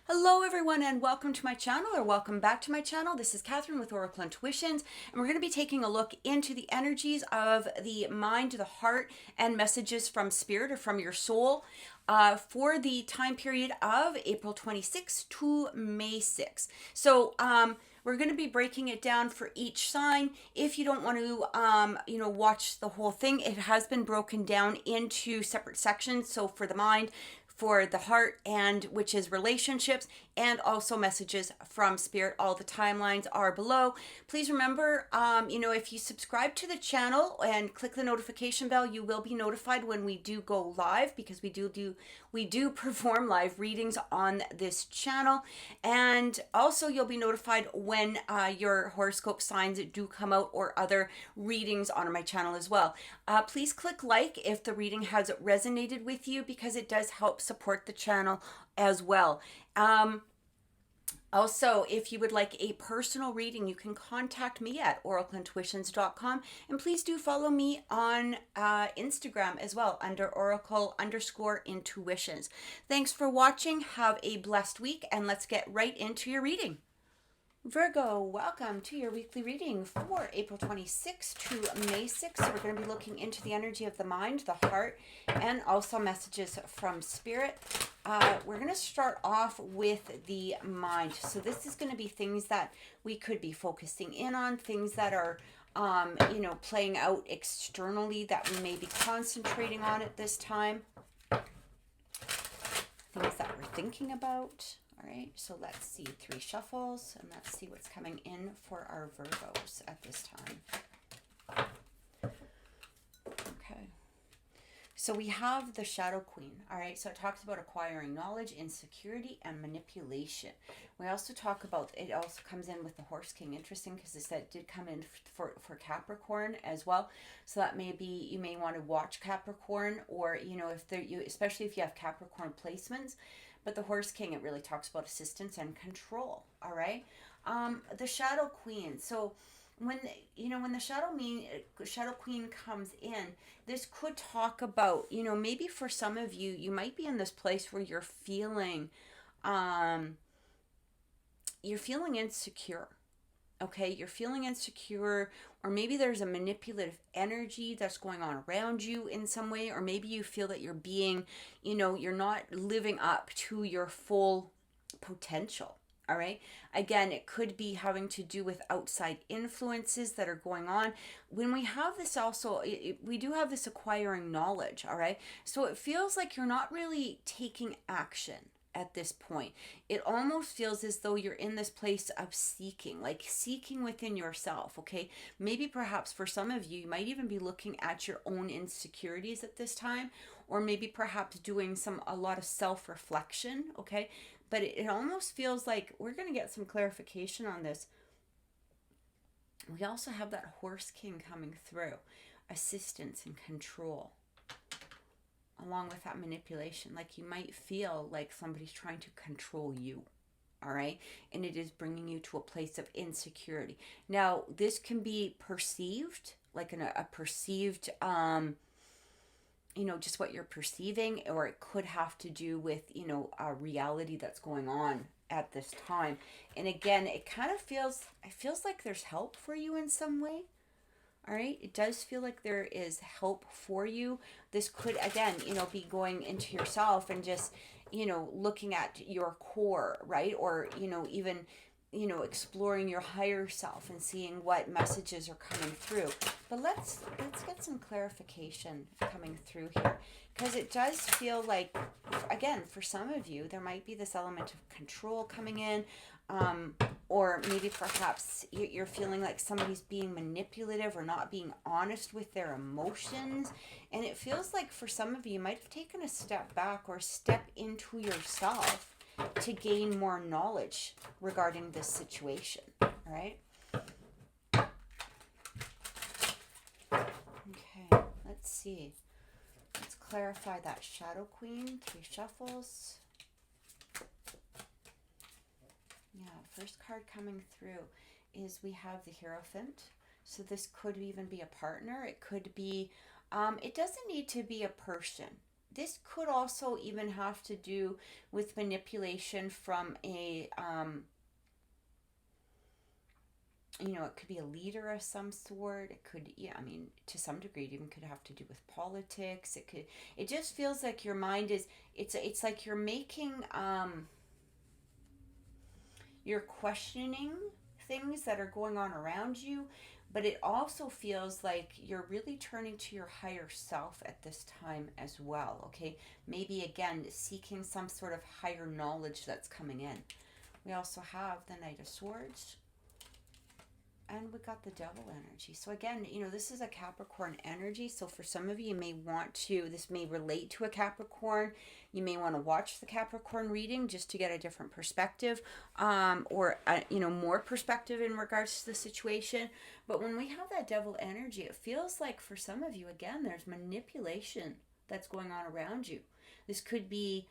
Hello everyone and welcome to my channel, or welcome back to my channel. This is Catherine with Oracle Intuitions, and we're going to be taking a look into the energies of the mind, the heart, and messages from spirit or from your soul for the time period of April 26th to May 6th. So we're going to be breaking it down for each sign. If you don't want to, watch the whole thing, it has been broken down into separate sections. So for the mind, for the heart, and which is relationships, and also messages from spirit. All the timelines are below. Please remember, if you subscribe to the channel and click the notification bell, you will be notified when we do go live, because we do perform live readings on this channel. And also you'll be notified when your horoscope signs do come out, or other readings on my channel as well. Please click like if the reading has resonated with you, because it does help support the channel as well. Also, if you would like a personal reading, you can contact me at oracleintuitions.com, and please do follow me on Instagram as well under oracle_intuitions. Thanks for watching. Have a blessed week, and let's get right into your reading. Virgo, welcome to your weekly reading for April 26th to May 6th. So we're going to be looking into the energy of the mind, the heart, and also messages from spirit. We're going to start off with the mind. So this is going to be things that we could be focusing in on, things that are, playing out externally that we may be concentrating on at this time, things that we're thinking about. All right, so let's see 3 shuffles, and let's see what's coming in for our Virgos at this time. Okay, so we have the Shadow Queen. All right, so it talks about acquiring knowledge, insecurity, and manipulation. We also talk about, it also comes in with the Horse King. Interesting, because this set did come in for Capricorn as well. So that may be, you may want to watch Capricorn, or, if especially if you have Capricorn placements. But the Horse King, it really talks about assistance and control. All right. The Shadow Queen. So when the Shadow Queen comes in, this could talk about, maybe for some of you, you might be in this place where you're feeling insecure. Okay, you're feeling insecure, or maybe there's a manipulative energy that's going on around you in some way, or maybe you feel that you're being, you're not living up to your full potential. All right. Again, it could be having to do with outside influences that are going on. When we have this also, we do have this acquiring knowledge. All right. So it feels like you're not really taking action at this point. It almost feels as though you're in this place of seeking within yourself. Okay, maybe perhaps for some of you, you might even be looking at your own insecurities at this time, or maybe perhaps doing a lot of self-reflection. Okay, but it almost feels like we're going to get some clarification on this. We also have that Horse King coming through, assistance and control, along with that manipulation. Like, you might feel like somebody's trying to control you. All right, and it is bringing you to a place of insecurity. Now, this can be perceived like a perceived just what you're perceiving, or it could have to do with a reality that's going on at this time. And again, it feels like there's help for you in some way. All right, it does feel like there is help for you. This could, again, be going into yourself and just, looking at your core, right? Or, even, exploring your higher self and seeing what messages are coming through. But let's get some clarification coming through here, because it does feel like, again, for some of you, there might be this element of control coming in. Or maybe perhaps you're feeling like somebody's being manipulative or not being honest with their emotions. And it feels like for some of you, you might have taken a step back or step into yourself to gain more knowledge regarding this situation. All right. Okay, let's see. Let's clarify that Shadow Queen. 3 shuffles. Yeah, first card coming through is we have the Hierophant. So this could even be a partner. It could be, it doesn't need to be a person. this could also even have to do with manipulation from a it could be a leader of some sort. It could, yeah, I mean, to some degree, it even could have to do with politics. It just feels like your mind is, it's like you're making, you're questioning things that are going on around you, but it also feels like you're really turning to your higher self at this time as well, okay? Maybe, again, seeking some sort of higher knowledge that's coming in. We also have the Knight of Swords. And we got the Devil energy. So again, this is a Capricorn energy. So for some of you, you may want to, this may relate to a Capricorn. You may want to watch the Capricorn reading just to get a different perspective, or more perspective in regards to the situation. But when we have that Devil energy, it feels like for some of you, again, there's manipulation that's going on around you. This could be,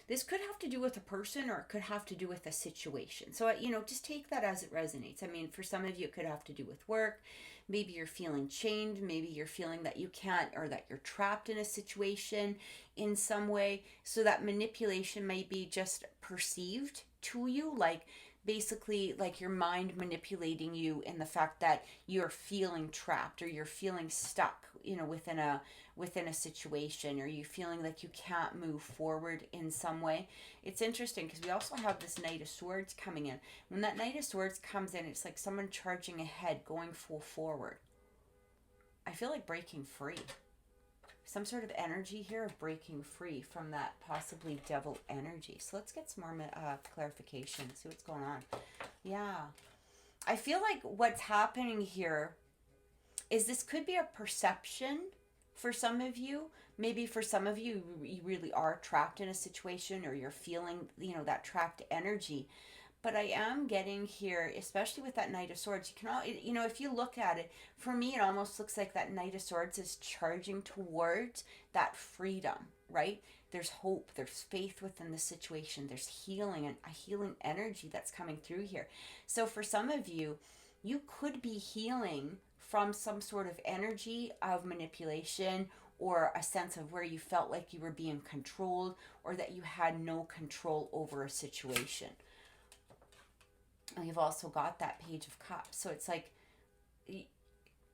this could have to do with a person, or it could have to do with a situation. So, just take that as it resonates. I mean, for some of you, it could have to do with work. Maybe you're feeling chained. Maybe you're feeling that you can't, or that you're trapped in a situation in some way. So that manipulation may be just perceived to you, like basically like your mind manipulating you in the fact that you're feeling trapped, or you're feeling stuck, within a situation, or you feeling like you can't move forward in some way. It's interesting because we also have this Knight of Swords coming in. When that Knight of Swords comes in, it's like someone charging ahead, going full forward. I feel like breaking free. Some sort of energy here of breaking free from that possibly Devil energy. So let's get some more clarification, see what's going on. Yeah. I feel like what's happening here is this could be a perception for some of you. Maybe for some of you, you really are trapped in a situation, or you're feeling, that trapped energy. But I am getting here, especially with that Knight of Swords, you can, if you look at it, for me, it almost looks like that Knight of Swords is charging towards that freedom, right? There's hope, there's faith within the situation, there's healing, and a healing energy that's coming through here. So for some of you, you could be healing from some sort of energy of manipulation, or a sense of where you felt like you were being controlled, or that you had no control over a situation. And you've also got that Page of Cups. So it's like,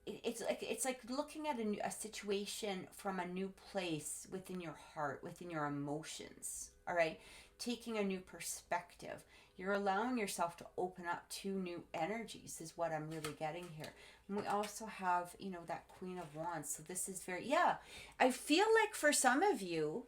it's like looking at a situation from a new place within your heart, within your emotions. All right, taking a new perspective. You're allowing yourself to open up to new energies is what I'm really getting here. And we also have, that Queen of Wands. So this is very, I feel like for some of you,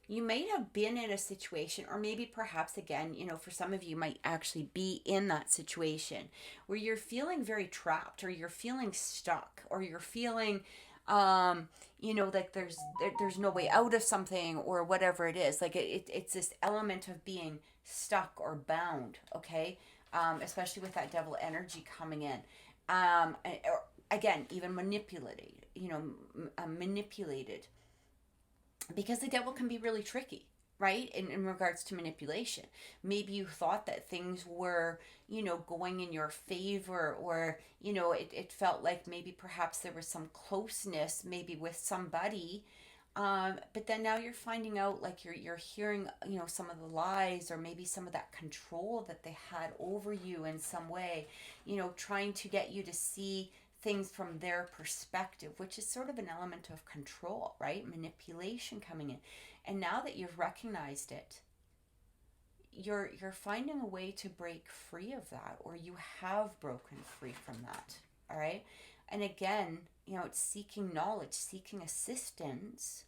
you may have been in a situation, or maybe perhaps again, for some of you might actually be in that situation where you're feeling very trapped, or you're feeling stuck, or you're feeling, like there's no way out of something, or whatever it is. Like it's this element of being stuck or bound, okay? Especially with that Devil energy coming in. Or again, even manipulated, manipulated. Because the Devil can be really tricky, right? In regards to manipulation. Maybe you thought that things were, going in your favor, or, it felt like maybe perhaps there was some closeness maybe with somebody. But then now you're finding out, like you're hearing, some of the lies, or maybe some of that control that they had over you in some way, trying to get you to see things from their perspective, which is sort of an element of control, right? Manipulation coming in. And now that you've recognized it, you're finding a way to break free of that, or you have broken free from that. All right. And again, it's seeking knowledge, seeking assistance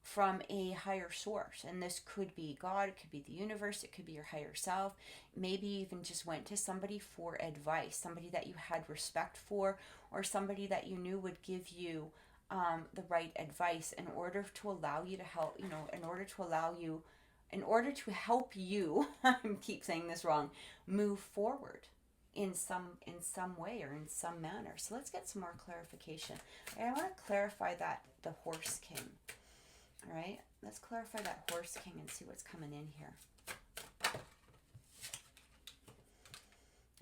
from a higher source. And this could be God, it could be the universe, it could be your higher self. Maybe you even just went to somebody for advice, somebody that you had respect for, or somebody that you knew would give you the right advice in order to allow you to help, in order to help you, I keep saying this wrong, move forward in some way, or in some manner. So let's get some more clarification. I want to clarify that the Horse King. All right, let's clarify that Horse King and see what's coming in here.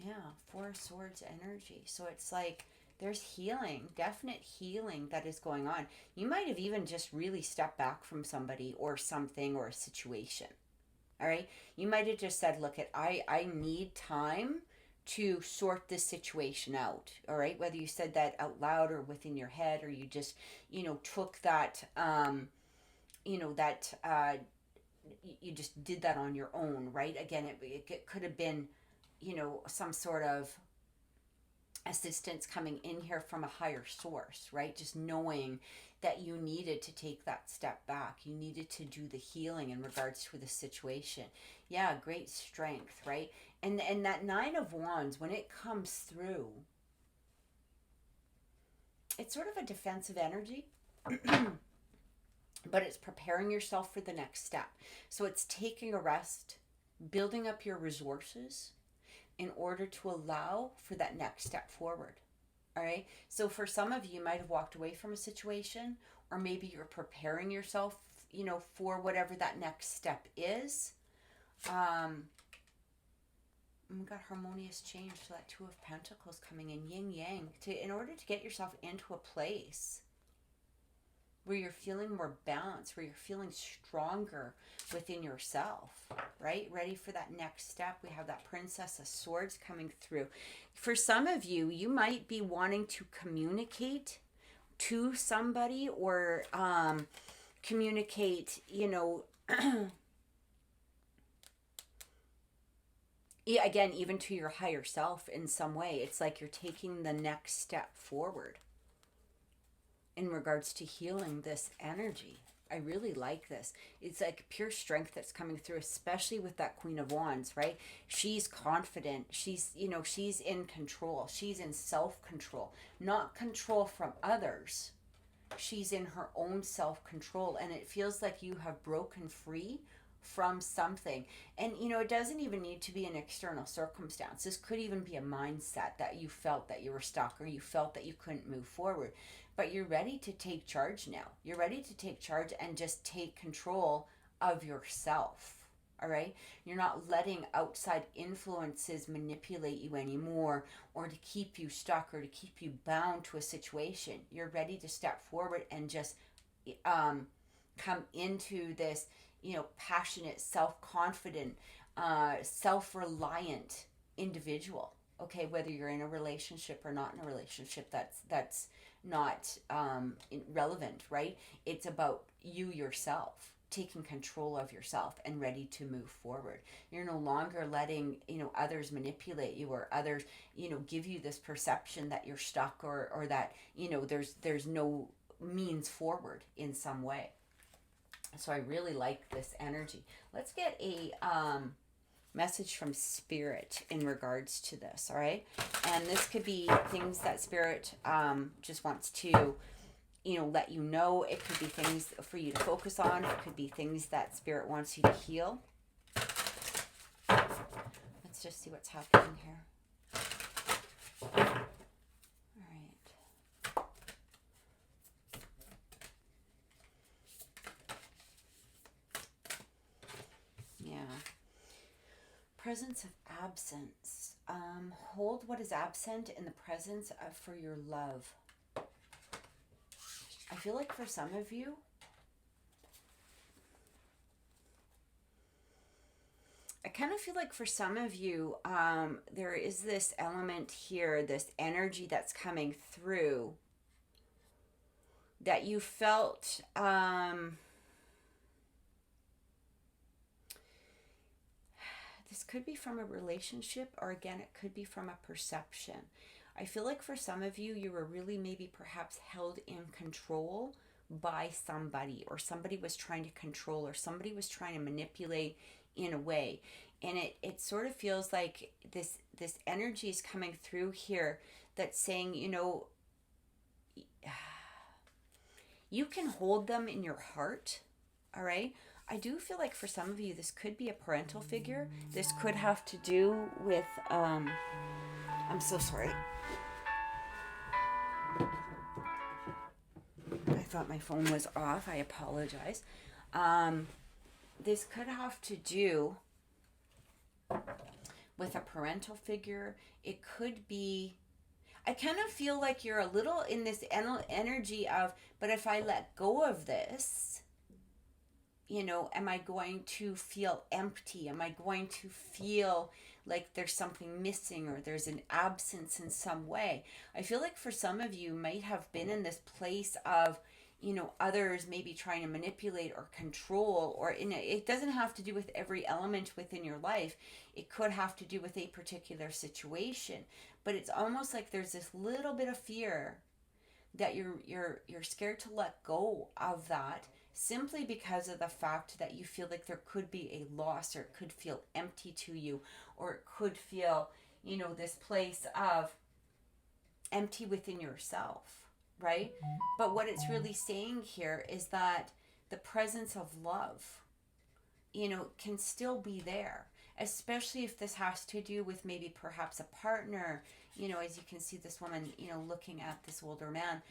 Yeah, Four of Swords energy. So it's like there's healing, definite healing that is going on. You might have even just really stepped back from somebody or something or a situation. All right. You might have just said, look, I need time to sort this situation out. All right. Whether you said that out loud or within your head, or you just, took that, you just did that on your own. Right. Again, it could have been, some sort of assistance coming in here from a higher source, right? Just knowing that you needed to take that step back. You needed to do the healing in regards to the situation. Yeah, great strength, right? And that Nine of Wands, when it comes through, it's sort of a defensive energy. But it's preparing yourself for the next step. So it's taking a rest, building up your resources in order to allow for that next step forward. All right. So for some of you, you might have walked away from a situation, or maybe you're preparing yourself, for whatever that next step is. We got harmonious change. So that Two of Pentacles coming in, yin yang, in order to get yourself into a place where you're feeling more balanced, where you're feeling stronger within yourself, right? Ready for that next step. We have that Princess of Swords coming through. For some of you, you might be wanting to communicate to somebody, or communicate, again, even to your higher self in some way. It's like you're taking the next step forward in regards to healing this energy. I really like this. It's like pure strength that's coming through, especially with that Queen of Wands, right? She's confident. She's in control. She's in self-control, not control from others. She's in her own self-control, and it feels like you have broken free from something. And it doesn't even need to be an external circumstance. This could even be a mindset that you felt that you were stuck, or you felt that you couldn't move forward. But you're ready to take charge now. You're ready to take charge and just take control of yourself. All right? You're not letting outside influences manipulate you anymore, or to keep you stuck, or to keep you bound to a situation. You're ready to step forward and just come into this, passionate, self-confident, self-reliant individual. Okay, whether you're in a relationship or not in a relationship, that's not relevant, right? It's about you yourself taking control of yourself and ready to move forward. You're no longer letting others manipulate you, or others give you this perception that you're stuck, or that there's no means forward in some way. So I really like this energy. Let's get a message from Spirit in regards to this, all right? And this could be things that Spirit just wants to, let you know. It could be things for you to focus on. It could be things that Spirit wants you to heal. Let's just see what's happening here. All right. Yeah. Presence of absence. Hold what is absent in the presence of for your love. I feel like for some of you, I kind of feel like for some of you, there is this element here, this energy that's coming through that you felt, this could be from a relationship, or again, it could be from a perception. I feel like for some of you, you were really maybe perhaps held in control by somebody, or somebody was trying to control, or somebody was trying to manipulate in a way. And it sort of feels like this energy is coming through here that's saying, you can hold them in your heart, all right? I do feel like for some of you, this could be a parental figure. This could have to do with, I'm so sorry. I thought my phone was off. I apologize. This could have to do with a parental figure. It could be, I kind of feel like you're a little in this energy of, but if I let go of this, am I going to feel empty? Am I going to feel like there's something missing or there's an absence in some way? I feel like for some of you might have been in this place of, others maybe trying to manipulate or control, or it doesn't have to do with every element within your life. It could have to do with a particular situation, but it's almost like there's this little bit of fear that you're scared to let go of that, simply because of the fact that you feel like there could be a loss, or it could feel empty to you, or it could feel, this place of empty within yourself, right? But what it's really saying here is that the presence of love, can still be there, especially if this has to do with maybe perhaps a partner, as you can see this woman, looking at this older man.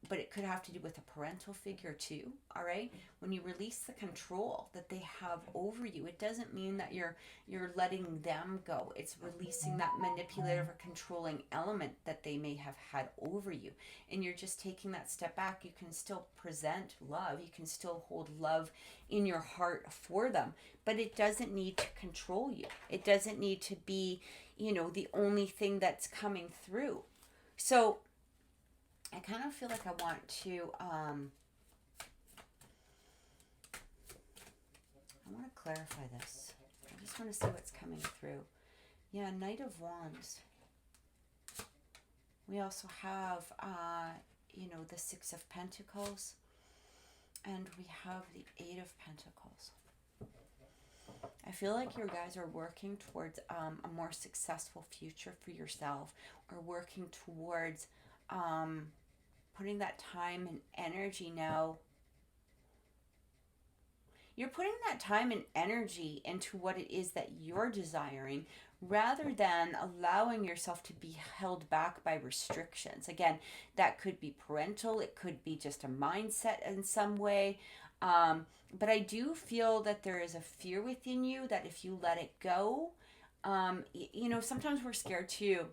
But it could have to do with a parental figure too, all right? When you release the control that they have over you, it doesn't mean that you're letting them go. It's releasing that manipulative or controlling element that they may have had over you. And you're just taking that step back. You can still present love. You can still hold love in your heart for them. But it doesn't need to control you. It doesn't need to be, the only thing that's coming through. So I kind of feel like I want to, I want to clarify this. I just want to see what's coming through. Yeah, Knight of Wands. We also have, the Six of Pentacles. And we have the Eight of Pentacles. I feel like you guys are working towards a more successful future for yourself, or working towards putting that time and energy now. You're putting that time and energy into what it is that you're desiring, rather than allowing yourself to be held back by restrictions. Again, that could be parental, it could be just a mindset in some way. But I do feel that there is a fear within you that if you let it go, sometimes we're scared to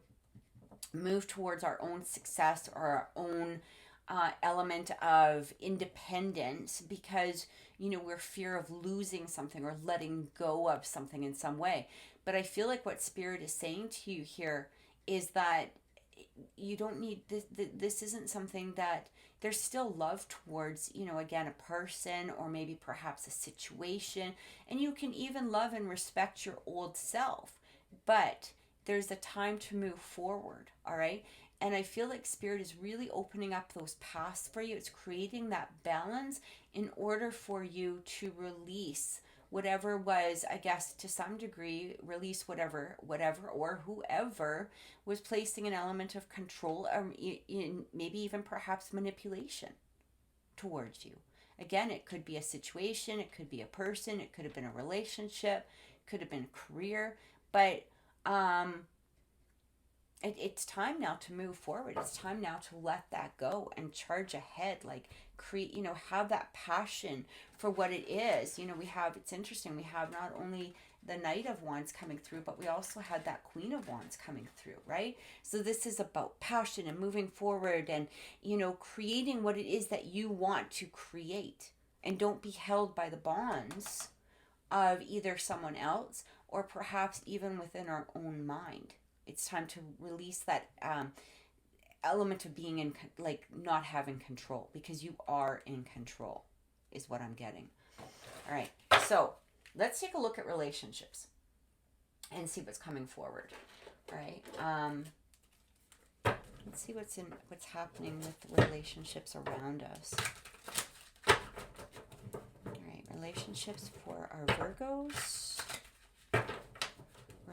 move towards our own success or our own element of independence, because we're fear of losing something or letting go of something in some way. But I feel like what Spirit is saying to you here is that you don't need this. This isn't something that, there's still love towards, again, a person or maybe perhaps a situation, and you can even love and respect your old self, but there's a time to move forward, all right? And I feel like Spirit is really opening up those paths for you. It's creating that balance in order for you to release whatever was, I guess, to some degree, release whatever or whoever was placing an element of control, or maybe even perhaps manipulation towards you. Again, it could be a situation, it could be a person, it could have been a relationship, it could have been a career, but it's time now to move forward. It's time now to let that go and charge ahead, like create, have that passion for what it is. It's interesting, we have not only the Knight of Wands coming through, but we also had that Queen of Wands coming through, right? So this is about passion and moving forward and, creating what it is that you want to create, and don't be held by the bonds of either someone else or perhaps even within our own mind. It's time to release that element of being in, like, not having control, because you are in control, is what I'm getting. All right, so let's take a look at relationships and see what's coming forward. All right, let's see what's happening with the relationships around us. All right, relationships for our Virgos.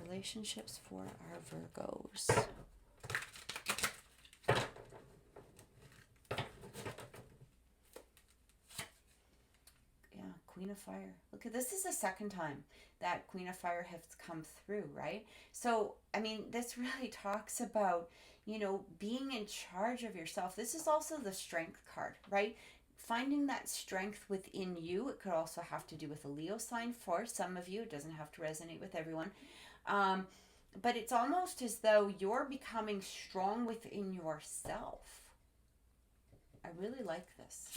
Relationships for our Virgos. Yeah, Queen of Fire. Look, this is the second time that Queen of Fire has come through, right? So, this really talks about, being in charge of yourself. This is also the Strength card, right? Finding that strength within you. It could also have to do with a Leo sign for some of you. It doesn't have to resonate with everyone. But it's almost as though you're becoming strong within yourself. I really like this.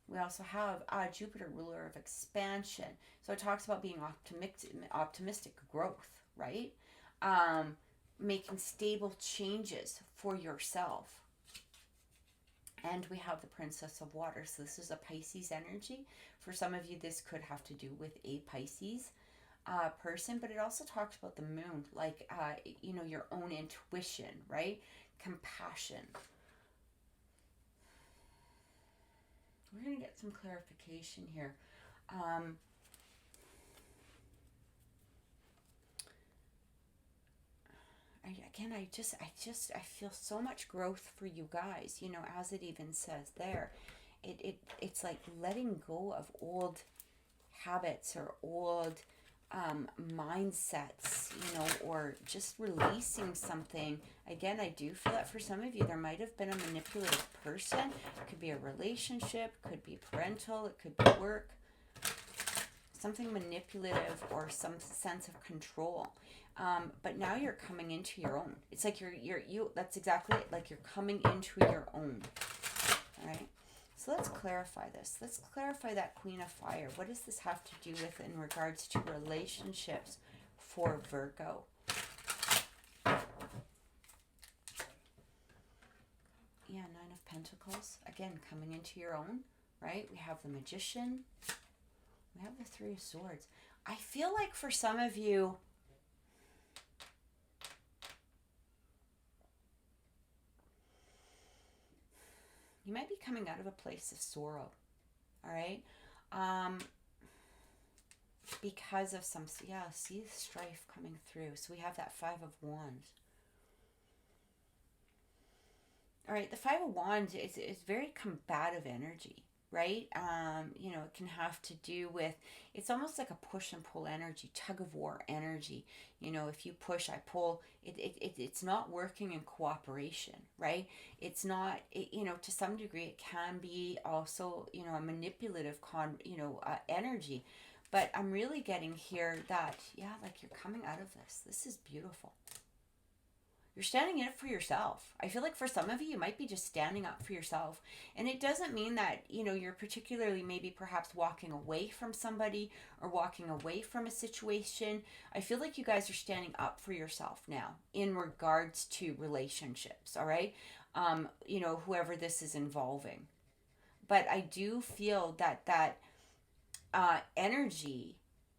We also have Jupiter, ruler of expansion. So it talks about being optimistic growth, right? Making stable changes for yourself. And we have the Princess of Water. So this is a Pisces energy. For some of you, this could have to do with a Pisces person, but it also talks about the moon, like, your own intuition, right? Compassion. We're going to get some clarification here. I feel so much growth for you guys, as it even says there. It's like letting go of old habits or old mindsets, or just releasing something. Again, I do feel that for some of you, there might have been a manipulative person. It could be a relationship, could be parental, it could be work. Something manipulative or some sense of control. But now you're coming into your own. It's like that's exactly it. Like you're coming into your own. All right. So let's clarify this. Let's clarify that Queen of Fire. What does this have to do with in regards to relationships for Virgo? Yeah, Nine of Pentacles. Again, coming into your own, right? We have the Magician. We have the Three of Swords. I feel like for some of you, you might be coming out of a place of sorrow, all right? Because of some, see the strife coming through. So we have that Five of Wands. All right, the Five of Wands is very combative energy, right? It can have to do with, it's almost like a push and pull energy, tug of war energy. If you push, I pull, it's not working in cooperation, right? It's not, to some degree, it can be also, a manipulative energy. But I'm really getting here that, like you're coming out of this. This is beautiful. You're standing in it for yourself. I feel like for some of you, you might be just standing up for yourself. And it doesn't mean that, you're particularly maybe perhaps walking away from somebody or walking away from a situation. I feel like you guys are standing up for yourself now in regards to relationships, all right? Whoever this is involving. But I do feel that energy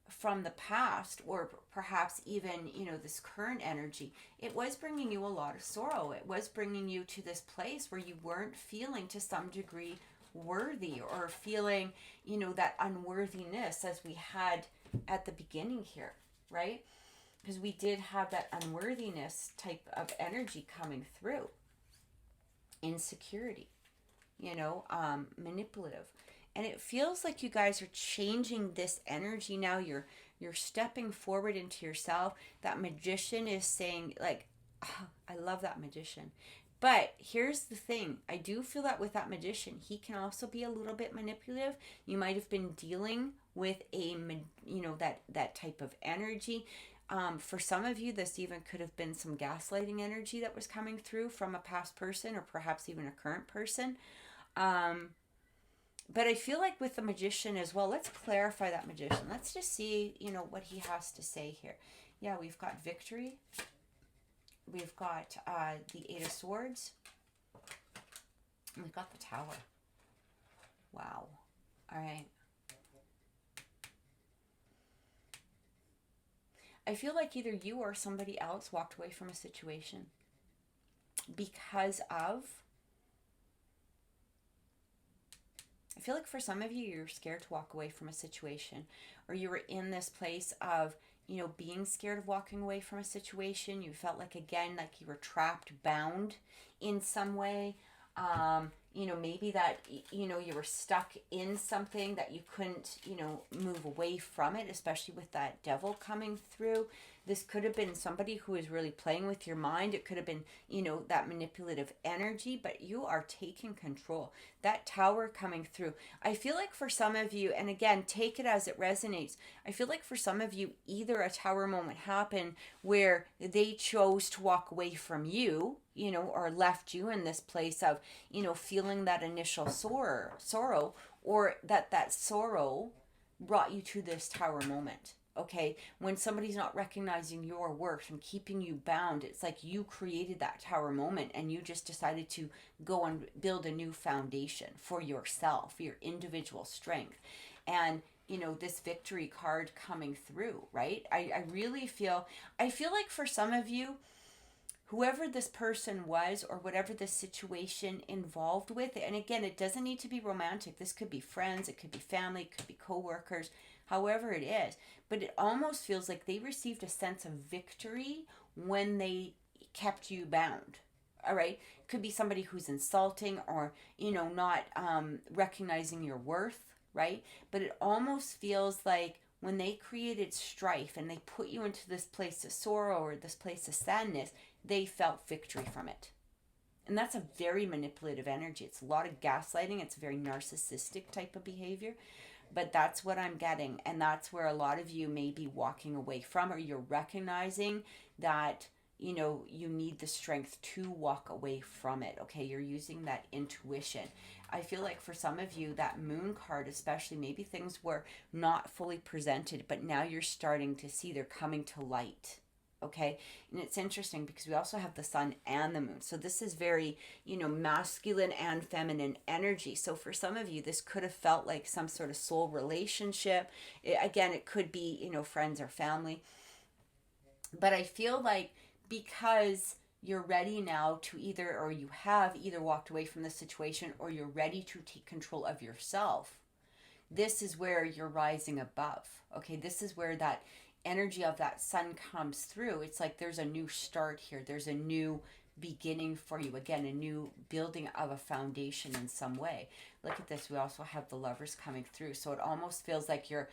from the past, or perhaps even, this current energy, it was bringing you a lot of sorrow. It was bringing you to this place where you weren't feeling to some degree worthy, or feeling, that unworthiness as we had at the beginning here, right? Because we did have that unworthiness type of energy coming through. Insecurity, manipulative. And it feels like you guys are changing this energy now. You're stepping forward into yourself. That Magician is saying, like, oh, I love that Magician. But here's the thing. I do feel that with that Magician, he can also be a little bit manipulative. You might have been dealing with that type of energy. For some of you, this even could have been some gaslighting energy that was coming through from a past person, or perhaps even a current person. But I feel like with the Magician as well, let's clarify that Magician. Let's just see, what he has to say here. Yeah, we've got victory. We've got the Eight of Swords. And we've got the Tower. Wow. All right. I feel like either you or somebody else walked away from a situation because of, I feel like for some of you, you're scared to walk away from a situation, or you were in this place of, being scared of walking away from a situation. You felt like, again, like you were trapped, bound in some way. Maybe that, you were stuck in something that you couldn't, move away from it, especially with that Devil coming through. This could have been somebody who is really playing with your mind. It could have been, that manipulative energy, but you are taking control. That Tower coming through. I feel like for some of you, and again, take it as it resonates. I feel like for some of you, either a Tower moment happened where they chose to walk away from you, or left you in this place of, feeling that initial sorrow, or that sorrow brought you to this Tower moment. Okay, when somebody's not recognizing your worth and keeping you bound, it's like you created that Tower moment and you just decided to go and build a new foundation for yourself, for your individual strength. And this Victory card coming through, right? I really feel, like for some of you, whoever this person was or whatever the situation involved with, and again, it doesn't need to be romantic. This could be friends, it could be family, it could be coworkers, however it is. But it almost feels like they received a sense of victory when they kept you bound. All right. It could be somebody who's insulting or, not recognizing your worth, right? But it almost feels like when they created strife and they put you into this place of sorrow or this place of sadness, they felt victory from it. And that's a very manipulative energy. It's a lot of gaslighting. It's a very narcissistic type of behavior. But that's what I'm getting. And that's where a lot of you may be walking away from, or you're recognizing that, you need the strength to walk away from it. Okay, you're using that intuition. I feel like for some of you, that Moon card especially, maybe things were not fully presented, but now you're starting to see they're coming to light. Okay, and it's interesting because we also have the Sun and the Moon, so this is very masculine and feminine energy. So for some of you, this could have felt like some sort of soul relationship. Again, it could be friends or family, but I feel like because you're ready now to you have either walked away from the situation, or you're ready to take control of yourself, this is where you're rising above. Okay, this is where that energy of that Sun comes through. It's like there's a new start here. There's a new beginning for you. Again, a new building of a foundation in some way. Look at this. We also have the Lovers coming through. So it almost feels like you're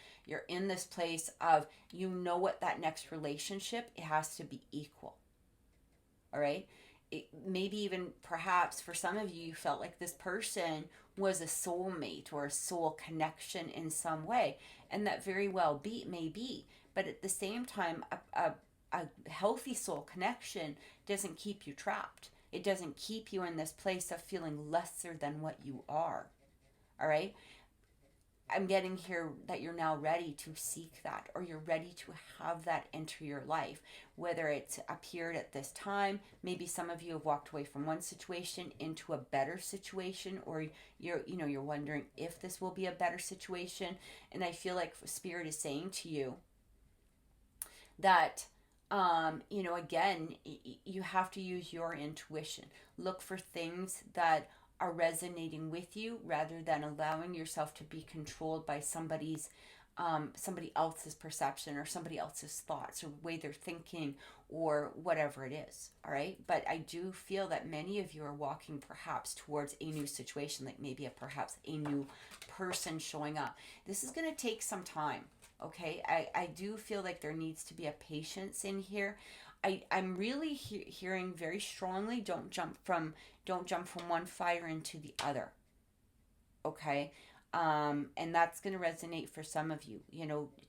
in this place of, what that next relationship, it has to be equal. All right. Maybe even perhaps for some of you, you felt like this person was a soulmate or a soul connection in some way. And that very well may be. But at the same time, a healthy soul connection doesn't keep you trapped. It doesn't keep you in this place of feeling lesser than what you are. All right. I'm getting here that you're now ready to seek that, or you're ready to have that enter your life, whether it's appeared at this time. Maybe some of you have walked away from one situation into a better situation, or you're wondering if this will be a better situation. And I feel like Spirit is saying to you that again, you have to use your intuition. Look for things that are resonating with you, rather than allowing yourself to be controlled by somebody else's perception, or somebody else's thoughts, or way they're thinking, or whatever it is. All right. But I do feel that many of you are walking perhaps towards a new situation, like maybe perhaps a new person showing up. This is going to take some time. Okay. I do feel like there needs to be a patience in here. I'm really hearing very strongly, don't jump from one fire into the other. Okay. And that's going to resonate for some of you.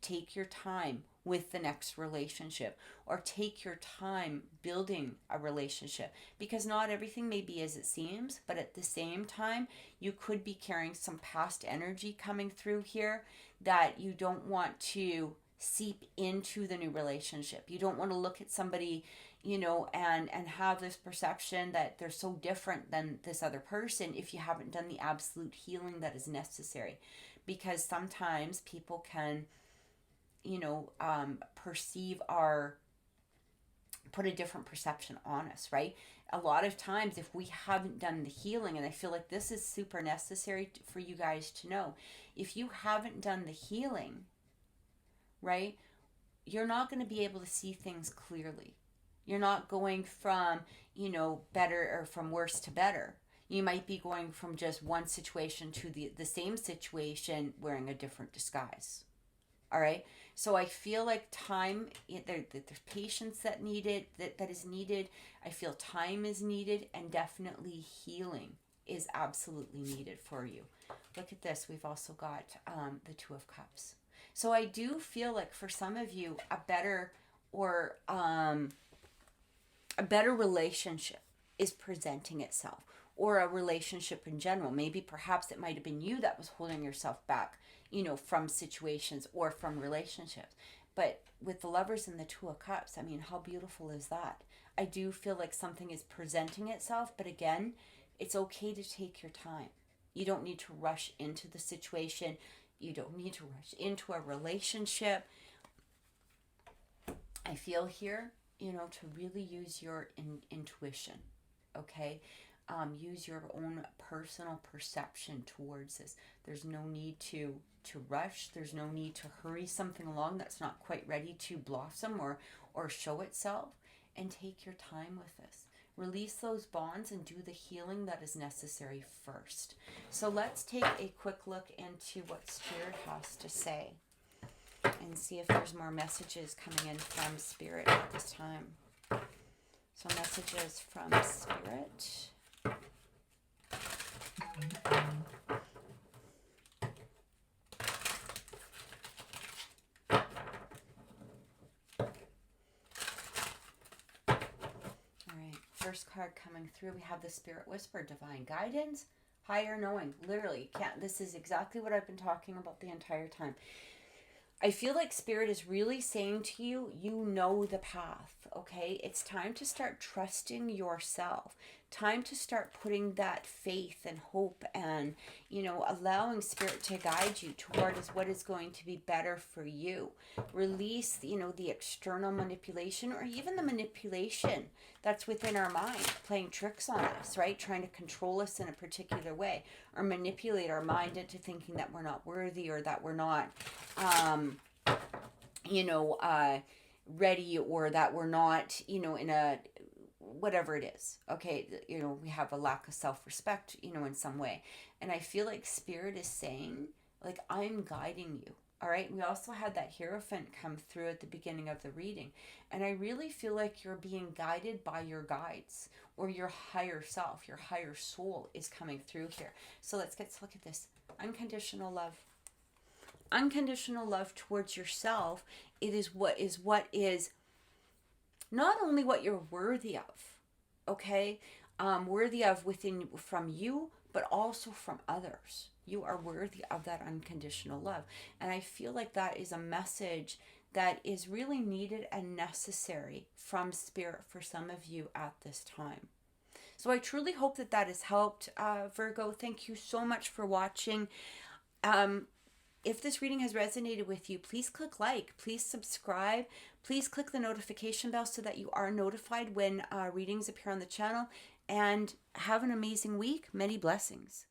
Take your time with the next relationship, or take your time building a relationship, because not everything may be as it seems, but at the same time, you could be carrying some past energy coming through here that you don't want to seep into the new relationship. You don't want to look at somebody, and have this perception that they're so different than this other person if you haven't done the absolute healing that is necessary. Because sometimes people can, put a different perception on us, right? A lot of times, if we haven't done the healing, and I feel like this is super necessary for you guys to know, if you haven't done the healing, right, you're not going to be able to see things clearly. You're not going from, better, or from worse to better. You might be going from just one situation to the same situation wearing a different disguise. All right. So I feel like time, there's patience that is needed. I feel time is needed, and definitely healing is absolutely needed for you. Look at this. We've also got the Two of Cups. So I do feel like for some of you, or a better relationship is presenting itself, or a relationship in general. Maybe perhaps it might have been you that was holding yourself back, from situations or from relationships. But with the Lovers and the Two of Cups, I mean, how beautiful is that? I do feel like something is presenting itself, but again, it's okay to take your time. You don't need to rush into the situation. You don't need to rush into a relationship. I feel here, to really use your intuition, okay? Use your own personal perception towards this. There's no need to rush. There's no need to hurry something along that's not quite ready to blossom or show itself. And take your time with this. Release those bonds and do the healing that is necessary first. So let's take a quick look into what Spirit has to say and see if there's more messages coming in from Spirit at this time. So messages from Spirit. First card coming through, we have the Spirit Whisper, Divine Guidance, Higher Knowing. Literally, this is exactly what I've been talking about the entire time. I feel like Spirit is really saying to you, you know the path, okay? It's time to start trusting yourself. Time to start putting that faith and hope and, allowing Spirit to guide you towards what is going to be better for you. Release, the external manipulation or even the manipulation that's within our mind, playing tricks on us, right? Trying to control us in a particular way or manipulate our mind into thinking that we're not worthy or that we're not, ready, or that we're not, in a, whatever it is, okay, we have a lack of self-respect, in some way. And I feel like Spirit is saying, like, I'm guiding you. All right. We also had that Hierophant come through at the beginning of the reading. And I really feel like you're being guided by your guides, or your higher self, your higher soul is coming through here. So let's look at this. Unconditional love. Unconditional love towards yourself. It is what is not only what you're worthy of, okay? Worthy of from you, but also from others. You are worthy of that unconditional love. And I feel like that is a message that is really needed and necessary from Spirit for some of you at this time. So I truly hope that has helped, Virgo. Thank you so much for watching. If this reading has resonated with you, please click like, please subscribe, please click the notification bell so that you are notified when readings appear on the channel. And have an amazing week. Many blessings.